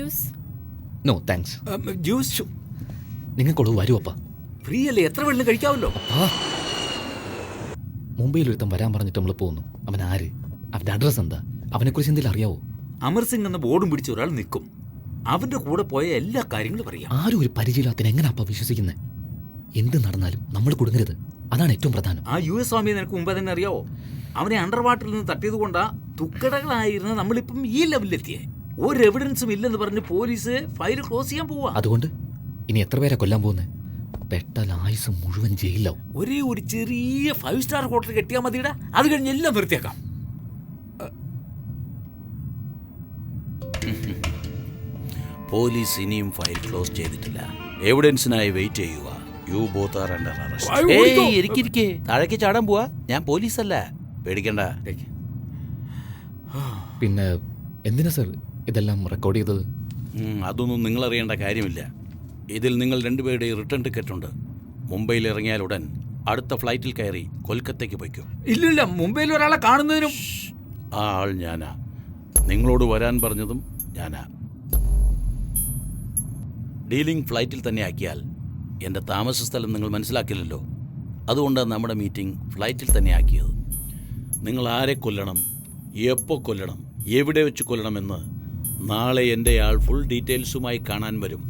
Juice? No thanks. Juice നിങ്ങൾക്കുള്ളത് വരുമപ്പ. Free അല്ലേ, എത്ര വെള്ളം കഴിക്കാമല്ലോ. മുംബൈയിൽ ഒരുത്തം വരാൻ പറഞ്ഞിട്ട് നമ്മൾ പോകുന്നു. അവൻ ആര്? അവൻ്റെ അഡ്രസ്സ് എന്താ? അവനെക്കുറിച്ച് എന്തെങ്കിലും അറിയാവോ? അമർ സിംഗ് എന്ന ബോർഡും പിടിച്ച ഒരാൾ നിൽക്കും. അവന്റെ കൂടെ പോയ എല്ലാ കാര്യങ്ങളും പറയാം. ആരും ഒരു പരിചയമില്ലാത്തതിന് എങ്ങനെ അപ്പ വിശ്വസിക്കുന്നത്? എന്ത് നടന്നാലും നമ്മൾ കൊടുങ്ങരുത്, അതാണ് ഏറ്റവും പ്രധാനം. ആ US സ്വാമിയെ നിനക്ക് മുമ്പേ തന്നെ അറിയാവോ? അവനെ അണ്ടർ വാട്ടറിൽ നിന്ന് തട്ടിയത് കൊണ്ടാ തുക്കടകളായിരുന്ന നമ്മളിപ്പം ഈ ലെവലിലെത്തിയേ. ഒരു എവിഡൻസും ഇല്ലെന്ന് പറഞ്ഞ് പോലീസ് ഫയൽ ക്ലോസ് ചെയ്യാൻ പോവാ. അതുകൊണ്ട് ഇനി എത്ര പേരെ കൊല്ലാൻ പോകുന്നത്? പെട്ടാൽ ആയുസ് മുഴുവൻ ജയിലാവും. ഒരേ ഒരു ചെറിയ 5 സ്റ്റാർ ഹോട്ടൽ കെട്ടിയാൽ മതിയുടെ, അത് കഴിഞ്ഞ് എല്ലാം നിർത്തിയേക്കാം. പോലീസ് ഇനിയും ഫയൽ ക്ലോസ് ചെയ്തിട്ടില്ല. എവിഡൻസിനായി വെയിറ്റ് ചെയ്യുക. You both are under arrest. ഇരിക്കിരിക്കേ, താഴേക്ക് ചാടാൻ പോവാ. ഞാൻ പോലീസല്ല, പേടിക്കണ്ട. പിന്നെ എന്തിനാ സർ ഇതെല്ലാം റെക്കോർഡ് ചെയ്തത്? അതൊന്നും നിങ്ങൾ അറിയേണ്ട കാര്യമില്ല. ഇതിൽ നിങ്ങൾ രണ്ടുപേരുടെ റിട്ടേൺ ടിക്കറ്റ് ഉണ്ട്. മുംബൈയിൽ ഇറങ്ങിയാൽ ഉടൻ അടുത്ത ഫ്ലൈറ്റിൽ കയറി കൊൽക്കത്തയ്ക്ക് പോയിക്കോ. ഇല്ലില്ല, മുംബൈയിൽ ഒരാളെ കാണുന്നതിനും. ആ ആൾ ഞാനാ. നിങ്ങളോട് വരാൻ പറഞ്ഞതും ഞാനാ. ഡീലിംഗ് ഫ്ലൈറ്റിൽ തന്നെ ആക്കിയാൽ എൻ്റെ താമസ സ്ഥലം നിങ്ങൾ മനസ്സിലാക്കില്ലല്ലോ. അതുകൊണ്ടാണ് നമ്മുടെ മീറ്റിംഗ് ഫ്ലൈറ്റിൽ തന്നെ ആക്കിയത്. നിങ്ങൾ ആരെ കൊല്ലണം, എപ്പോൾ കൊല്ലണം, എവിടെ വെച്ച് കൊല്ലണമെന്ന് നാളെ എൻ്റെ ആൾ ഫുൾ ഡീറ്റെയിൽസുമായി കാണാൻ വരും.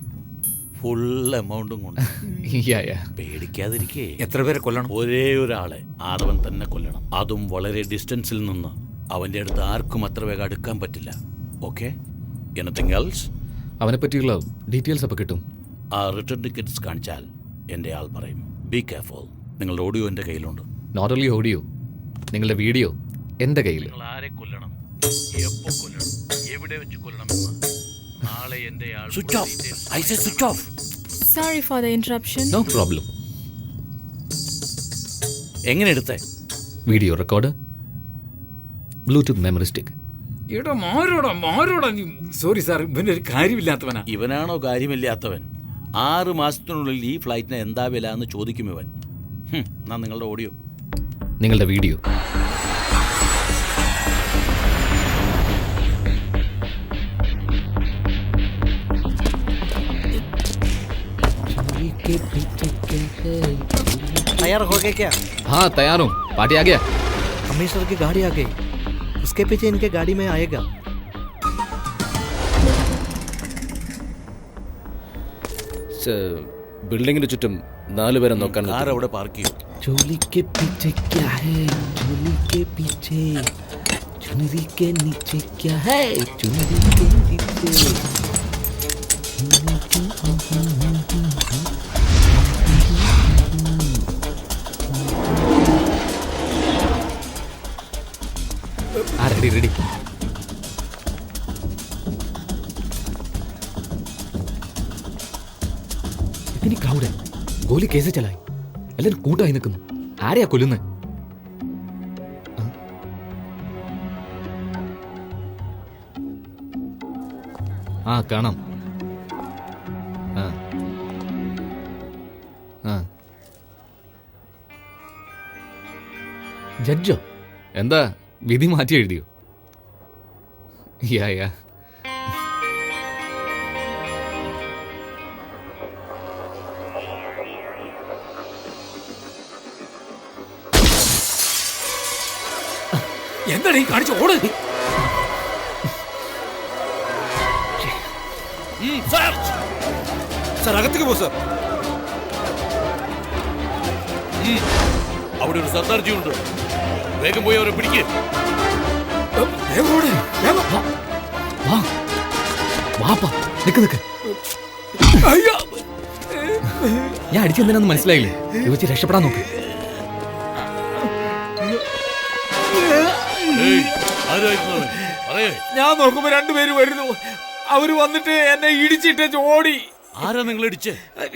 ഫുൾ എമൗണ്ടും കൊണ്ട്. പേടിക്കാതിരിക്കേ. എത്ര പേരെ കൊല്ലണം? ഒരേ ഒരാളെ, ആദവൻ തന്നെ കൊല്ലണം. അതും വളരെ ഡിസ്റ്റൻസിൽ നിന്ന്. അവൻ്റെ അടുത്ത് ആർക്കും അത്ര വേഗം അടുക്കാൻ പറ്റില്ല. ഓക്കെ? Anything else? അവനെ പറ്റിയുള്ള ഡീറ്റെയിൽസ് അപ്പോൾ കിട്ടും. ആ റിട്ടേൺ ടിക്കറ്റ്സ് കാണിച്ചാൽ എൻ്റെ ആൾ പറയും. Be careful. നിങ്ങളുടെ ഓഡിയോ എൻ്റെ കയ്യിലുണ്ട്. നോട്ട് ഓൺലി ഓഡിയോ, നിങ്ങളുടെ വീഡിയോ എൻ്റെ കയ്യിൽ. നിങ്ങൾ ആരെ കൊല്ലണം, എപ്പോൾ കൊല്ലണം, എവിടെ വെച്ച് കൊല്ലണമെന്ന് നാളെ എൻ്റെ ആൾ. Switch off. I say switch off. Sorry for the interruption. No problem. എങ്ങനെ എടുത്തേ? Video record, Bluetooth memory stick. എടാ മാരോടാ നീ. സോറി സാർ, ഇവനൊരു കാര്യമില്ലാത്തവനാ. ഇവനാണോ കാര്യമില്ലാത്തവൻ? 6 മാസത്തിനുള്ളിൽ ഈ ഫ്ലൈറ്റിന് എന്താ വില എന്ന് ചോദിക്കും ഇവൻ. എന്നാ നിങ്ങളുടെ ഓഡിയോ, നിങ്ങളുടെ വീഡിയോ. तैयार हो गए क्या? हाँ तैयार हूँ, पार्टी आ गया. कमिश्नर की गाड़ी आ गई, उसके पीछे इनके गाड़ी में आएगा. ബിൽഡിങ്ങിന് ചുറ്റും 4 പേരെ നോക്കാൻ. കാർ അവിടെ പാർക്ക് ചെയ്യും. चोली के पीछे क्या है? चोली के पीछे चुनरी के नीचे क्या है? चुनरी के नीचे. Ready ready. इतनी क्राउड है, गोली कैसे चलाई? എല്ലാരും കൂട്ടായി നിൽക്കുന്നു. ആരെയാ കൊല്ലുന്നത്? ആ കാണാം. ജഡ്ജോ? എന്താ വിധി മാറ്റി എഴുതിയോ? യാ എന്താണ് ഈ കാണിച്ച? ഓട്. സാർ അകത്തേക്ക് പോ സാർ. അവിടെ ഒരു സർദാർജി ഉണ്ട്. വേഗം പോയി അവരെ പിടിക്ക്. ഞാൻ അടിച്ചെന്തിനാന്ന് മനസ്സിലായില്ലേ? ഇത് വെച്ച് രക്ഷപ്പെടാൻ നോക്ക്. ഞാൻ നോക്കുമ്പോ 2 പേര് വരുന്നു. അവര് വന്നിട്ട് എന്നെ ഇടിച്ചിട്ട് ഓടി. ആരാ നിങ്ങൾ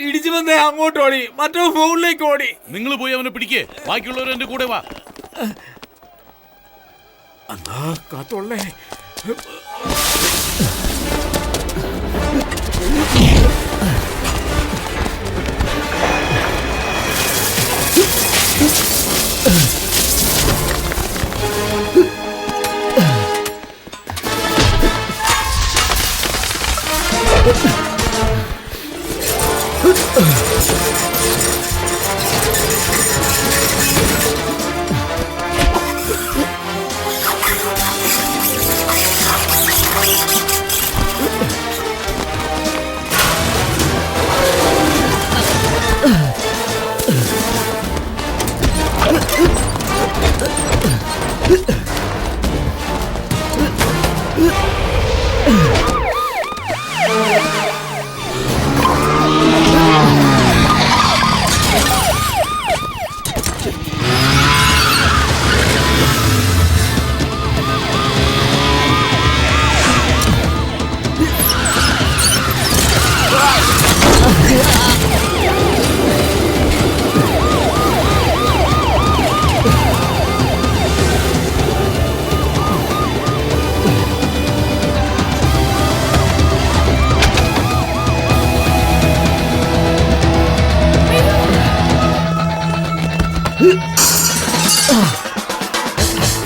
ഇടിച്ചു വന്നേ അങ്ങോട്ട് ഓടി, മറ്റോ ഫോണിലേക്ക് ഓടി. നിങ്ങൾ പോയി അവനെ പിടിക്കേ. ബാക്കിയുള്ളവർ എന്റെ കൂടെ വാ. അന്നാ കാത്തോളേ.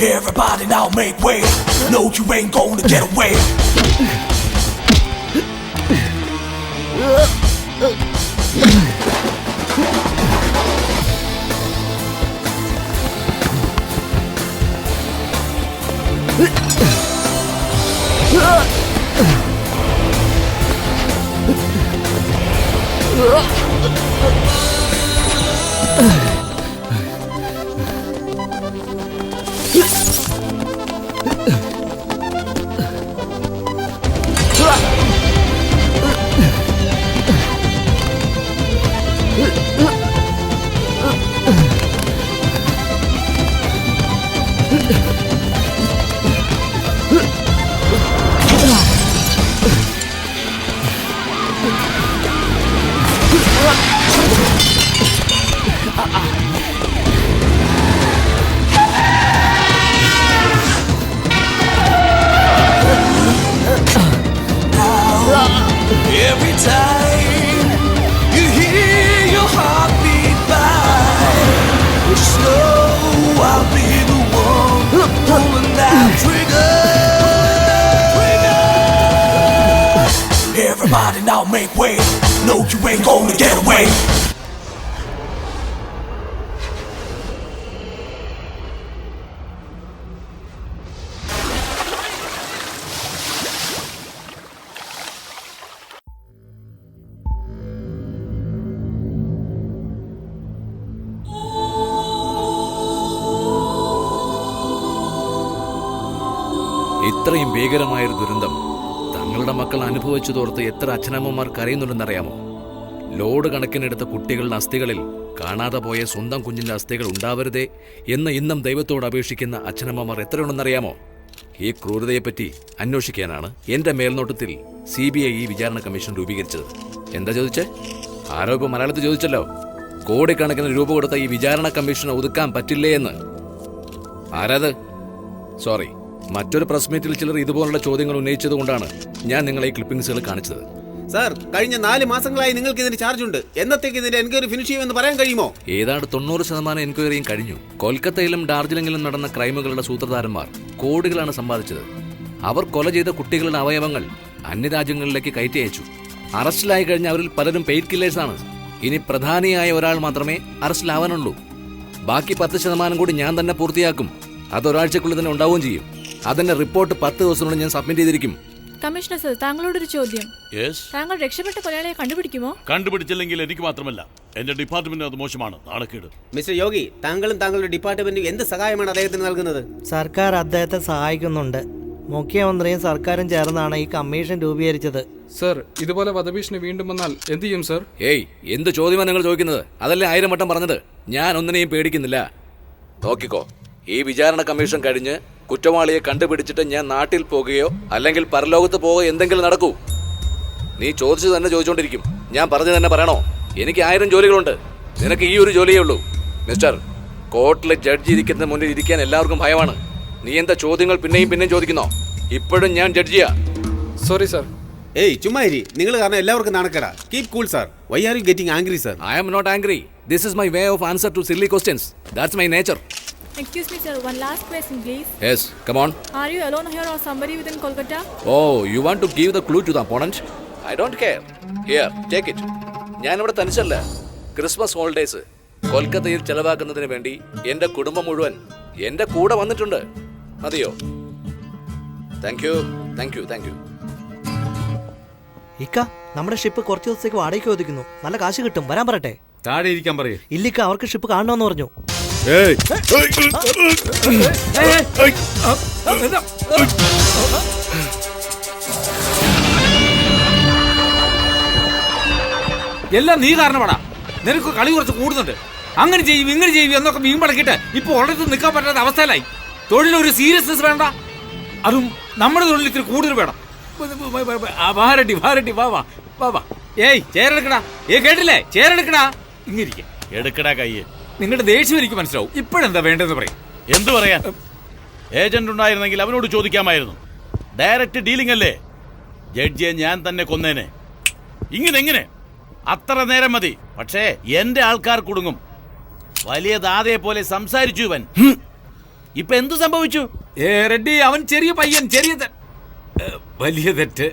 Everybody now make way. No, you ain't gonna get away. Every time you hear your heartbeat by, just know I'll be the one pulling that trigger. Everybody now make way. No, you ain't gonna get away. ഇത്രയും ഭീകരമായൊരു ദുരന്തം തങ്ങളുടെ മക്കൾ അനുഭവിച്ചതോർത്ത് എത്ര അച്ഛനമ്മമാർ കരയുന്നുണ്ടെന്നറിയാമോ? Load കണക്കിനെടുത്ത കുട്ടികളുടെ അസ്ഥികളിൽ കാണാതെ പോയ സ്വന്തം കുഞ്ഞിന്റെ അസ്ഥികൾ ഉണ്ടാവരുതേ എന്ന് ഇന്നും ദൈവത്തോട് അപേക്ഷിക്കുന്ന അച്ഛനമ്മമാർ എത്രയുണ്ടെന്നറിയാമോ? ഈ ക്രൂരതയെപ്പറ്റി അന്വേഷിക്കാനാണ് എന്റെ മേൽനോട്ടത്തിൽ CBI ഈ വിചാരണ കമ്മീഷൻ രൂപീകരിച്ചത്. എന്താ ചോദിച്ചേ? ആരോ ഇപ്പൊ മലയാളത്തിൽ ചോദിച്ചല്ലോ, കോടിക്കണക്കിന് രൂപ കൊടുത്ത ഈ വിചാരണ കമ്മീഷനെ ഒതുക്കാൻ പറ്റില്ലേ എന്ന്. ആരാത്? സോറി, മറ്റൊരു പ്രസ് മീറ്റിൽ ചിലർ ഇതുപോലുള്ള ചോദ്യങ്ങൾ ഉന്നയിച്ചത് കൊണ്ടാണ് ഞാൻ നിങ്ങളെ ഈ ക്ലിപ്പിംഗ്സുകൾ കാണിച്ചത്. സാർ, കഴിഞ്ഞ 4 മാസങ്ങളായി നിങ്ങൾക്ക് ഇതിന് ചാർജ് ഉണ്ട്. എന്നത്തേക്ക് ഇതിന്റെ എൻക്വയറി ഫിനിഷ് ചെയ്യുമെന്ന് പറയാൻ കഴിയുമോ? ഏതാണ്ട് 90% എൻക്വയറിയും കഴിഞ്ഞു. കൊൽക്കത്തയിലും ഡാർജിലിംഗിലും നടന്ന ക്രൈമുകളുടെ സൂത്രധാരന്മാർ കോടികളാണ് സമ്പാദിച്ചത്. അവർ കൊല ചെയ്ത കുട്ടികളുടെ അവയവങ്ങൾ അന്യരാജ്യങ്ങളിലേക്ക് കയറ്റി അയച്ചു. അറസ്റ്റിലായി കഴിഞ്ഞ അവരിൽ പലരും പെയ്ഡ് കില്ലേഴ്സാണ്. ഇനി പ്രധാനിയായ ഒരാൾ മാത്രമേ അറസ്റ്റിലാവാനുള്ളൂ. ബാക്കി 10% കൂടി ഞാൻ തന്നെ പൂർത്തിയാക്കും. അതൊരാഴ്ചക്കുള്ളിൽ തന്നെ ഉണ്ടാവുകയും ചെയ്യും. അതിന്റെ റിപ്പോർട്ട് 10 ദിവസത്തിനുള്ളിൽ ഞാൻ സബ്മിറ്റ് ചെയ്തിരിക്കും. കമ്മീഷണർ സർ, താങ്കളോടൊരു ചോദ്യം. താങ്കൾ രക്ഷപ്പെട്ട കൊലയാളിയെ കണ്ടുപിടിക്കുമോ? കണ്ടുപിടിച്ചില്ലെങ്കിൽ എനിക്ക് മാത്രമല്ല, എന്റെ ഡിപ്പാർട്ട്മെന്റ് അത് മോശമാണ്, നാണക്കേട്. മിസ്റ്റർ യോഗി, താങ്കളും താങ്കളുടെ ഡിപ്പാർട്ട്മെന്റും എന്ത് സഹായമാണ് അദ്ദേഹത്തിന് നൽകുന്നത്? സർക്കാർ അദ്ദേഹത്തെ സഹായിക്കുന്നുണ്ട്. മുഖ്യമന്ത്രിയും സർക്കാരും ചേർന്നാണ് ഈ കമ്മീഷൻ രൂപീകരിച്ചത്. സർ, ഇതുപോലെ വധഭീഷണി വീണ്ടും വന്നാൽ എന്ത് ചെയ്യും സർ? ഏയ്, എന്ത് ചോദ്യമാണ് നിങ്ങൾ ചോദിക്കുന്നത്? അതല്ലേ 1000 വട്ടം പറഞ്ഞത്. ഞാൻ ഒന്നിനെയും പേടിക്കുന്നില്ല. നോക്കിക്കോ, ഈ വിചാരണ കമ്മീഷൻ കഴിഞ്ഞ് കുറ്റവാളിയെ കണ്ടുപിടിച്ചിട്ട് ഞാൻ നാട്ടിൽ പോകുകയോ അല്ലെങ്കിൽ പരലോകത്ത് പോകുകയോ എന്തെങ്കിലും നടക്കൂ. നീ ചോദിച്ചത് തന്നെ ചോദിച്ചുകൊണ്ടിരിക്കും. ഞാൻ പറഞ്ഞു തന്നെ പറയണോ? എനിക്ക് 1000 ജോലികളുണ്ട്. നിനക്ക് ഈ ഒരു ജോലിയേ ഉള്ളൂ. മിസ്റ്റർ, കോർട്ടിലെ ജഡ്ജി ഇരിക്കുന്ന മുന്നിൽ ഇരിക്കാൻ എല്ലാവർക്കും ഭയമാണ്. നീ എന്താ ചോദ്യങ്ങൾ പിന്നെയും പിന്നെയും ചോദിക്കുന്നോ? ഇപ്പോഴും ഞാൻ ജഡ്ജിയാ. Sorry sir. ഏയ്, ചുമ്മാ ഇരി. നിങ്ങൾ കാരണം എല്ലാവർക്കും നാണക്കേടാ. Keep cool sir. Why are you getting angry sir? I am not angry. This is my way of answer to silly questions. That's my nature. Excuse me sir, one last question please. Yes, come on. Are you alone here or somebody within Kolkata? Oh, you want to give the clue to the opponent? I don't care. Here, take it. ഞാനിവിടെ തനിച്ചല്ല. Christmas holidays കൊൽക്കത്തയിൽ ചെലവാക്കുന്നതിന് വേണ്ടി എൻ്റെ കുടുംബം മുഴുവൻ എൻ്റെ കൂടെ വന്നിട്ടുണ്ട്. മതിയോ? Thank you, thank you, thank you. ഇക്ക, നമ്മുടെ ഷിപ്പ് കുറച്ച് ദിവസത്തേക്ക് വാടകയ്ക്ക് ഒതുക്കുന്നു. നല്ല കാശ് കിട്ടും. വരാൻ പറയട്ടെ? താഴെ ഇരിക്കാൻ പറയൂ. ഇല്ലിക്ക, അവർക്ക് ഷിപ്പ് കാണണമെന്ന് പറഞ്ഞു. എല്ലാം നീ കാരണമാടാ. നിനക്ക് കളി കുറച്ച് കൂടുന്നുണ്ട്. അങ്ങനെ ചെയ്യും ഇങ്ങനെ ചെയ്യും എന്നൊക്കെ മീൻ പടക്കിട്ട് ഇപ്പൊ ഒരിടത്ത് നിൽക്കാൻ പറ്റാത്ത അവസ്ഥയിലായി. തൊഴിലൊരു സീരിയസ്നെസ് വേണ്ട, അതും നമ്മുടെ തൊഴിൽ ഇത്തിരി കൂടുതൽ വേണം. വാരട്ടി വാരട്ടി വാ വാ വാ വാ. ഏയ് ചേരെടുക്കടാ. കേട്ടില്ലേ? ചേരെടുക്കടാ. ഇങ്ങിരിക്കെ എടുക്കടാ കയ്യ്. നിങ്ങളുടെ ദേഷ്യം എനിക്ക് മനസ്സിലാവും. ഇപ്പോഴെന്താ വേണ്ടതെന്ന് പറയും. എന്തു പറയാൻ? ഏജന്റ് ഉണ്ടായിരുന്നെങ്കിൽ അവനോട് ചോദിക്കാമായിരുന്നു. ഡയറക്റ്റ് ഡീലിംഗ് അല്ലേ? ജഡ്ജിയെ ഞാൻ തന്നെ കൊന്നേനെ. ഇങ്ങനെ അത്ര നേരം മതി. പക്ഷേ എന്റെ ആൾക്കാർ കുടുങ്ങും. വലിയ ദാതയെ പോലെ സംസാരിച്ചു ഇവൻ. ഇപ്പൊ എന്തു സംഭവിച്ചു? റെഡ്ഡി, അവൻ ചെറിയ പയ്യൻ. വലിയ തെറ്റ്.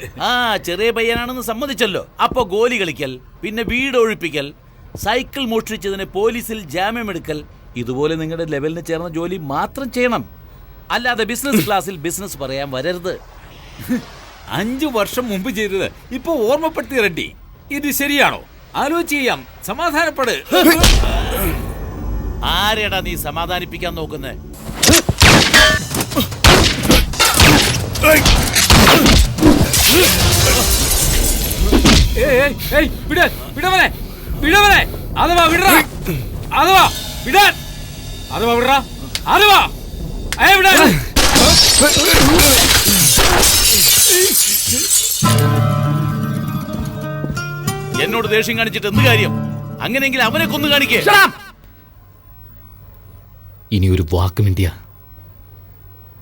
ചെറിയ പയ്യനാണെന്ന് സമ്മതിച്ചല്ലോ. അപ്പൊ ഗോലി കളിക്കൽ, പിന്നെ വീട് ഒഴിപ്പിക്കൽ, സൈക്കിൾ മോഷ്ടിച്ചതിന് പോലീസിൽ ജാമ്യമെടുക്കൽ, ഇതുപോലെ നിങ്ങളുടെ ലെവലിന് ചേർന്ന ജോലി മാത്രം ചെയ്യണം. അല്ലാതെ ബിസിനസ് ക്ലാസ്സിൽ ബിസിനസ് പറയാൻ വരരുത്. 5 വർഷം മുമ്പ് ചെയ്തത് ഇപ്പൊ ഓർമ്മപ്പെടുത്തി റെഡ്ഡി. ഇത് ശരിയാണോ? ആലോചിച്ച് ചെയ്യാം. സമാധാനപ്പെട്. ആരെടാ നീ സമാധാനിപ്പിക്കാൻ നോക്കുന്നേ? വിടവനെ. അഥവാ വിടറാ. അഥവാ വിടാൻ. അഥവാ വിടറാ. അഥവാ വിടാ. എന്നോട് ദേഷ്യം കാണിച്ചിട്ട് എന്ത് കാര്യം? അങ്ങനെയെങ്കിൽ അവനെ കൊന്നു കാണിക്കേ. ഇനി ഒരു വാക്ക് മിണ്ടിയ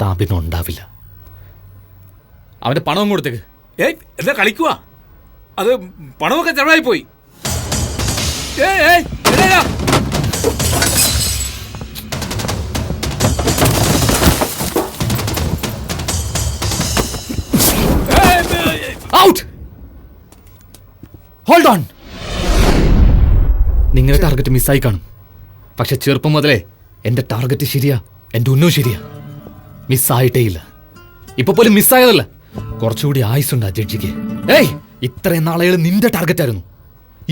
താപിനം ഉണ്ടാവില്ല. അവന്റെ പണവും കൊടുത്തേക്ക്. എന്താ കളിക്കുവാ? അത് പണമൊക്കെ ചെലവായി പോയി. ഔട്ട്. Hold on. നിങ്ങളുടെ ടാർഗറ്റ് മിസ്സായി കാണും. പക്ഷെ ചെറുപ്പം മുതലേ എന്റെ ടാർഗറ്റ് ശരിയാ, എന്റെ ഉന്നവും ശരിയാ. മിസ്സായിട്ടേ ഇല്ല. ഇപ്പൊ പോലും മിസ്സായതല്ല, കുറച്ചുകൂടി ആയുസുണ്ട് ആ ജഡ്ജിക്ക്. ഏയ്, ഇത്രയും നാളെ അയാൾ നിന്റെ ടാർഗറ്റ് ആയിരുന്നു.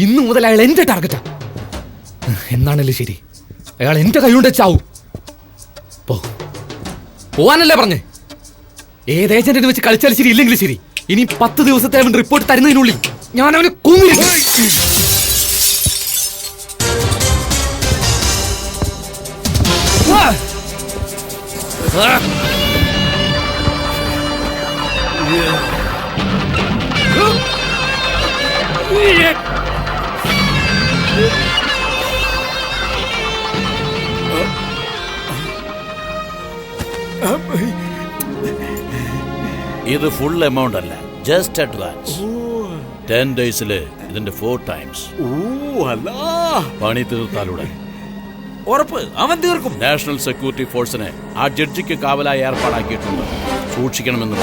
ഇന്നു മുതൽ അയാൾ എന്റെ ടാർഗറ്റാ. എന്നാണല്ലേ ശരി, അയാൾ എന്റെ കൈകൊണ്ട് ചാവും. പോവാനല്ലേ പറഞ്ഞേ? ഏത് ഏജന്റിനെ വെച്ച് കളിച്ചാലും ശരി, ഇല്ലെങ്കിൽ ശരി, ഇനി 10 ദിവസത്തെ അവൻ റിപ്പോർട്ട് തരുന്നതിനുള്ളിൽ ഞാൻ അവനെ കൊന്നിരിക്കും. ഇത് ഫുൾ എമൗണ്ട് അല്ല, ജസ്റ്റ് അഡ്വാൻസ്. 10 ഡേയ്സില് ഇതിന്റെ 4 ടൈംസ്. പണി തീർത്താലൂടെ ഉറപ്പ് അവൻ തീർക്കും. നാഷണൽ സെക്യൂരിറ്റി ഫോഴ്സിനെ ആ ജഡ്ജിക്ക് കാവലായി ഏർപ്പാടാക്കിയിട്ടുണ്ട്. സൂക്ഷിക്കണമെന്ന്.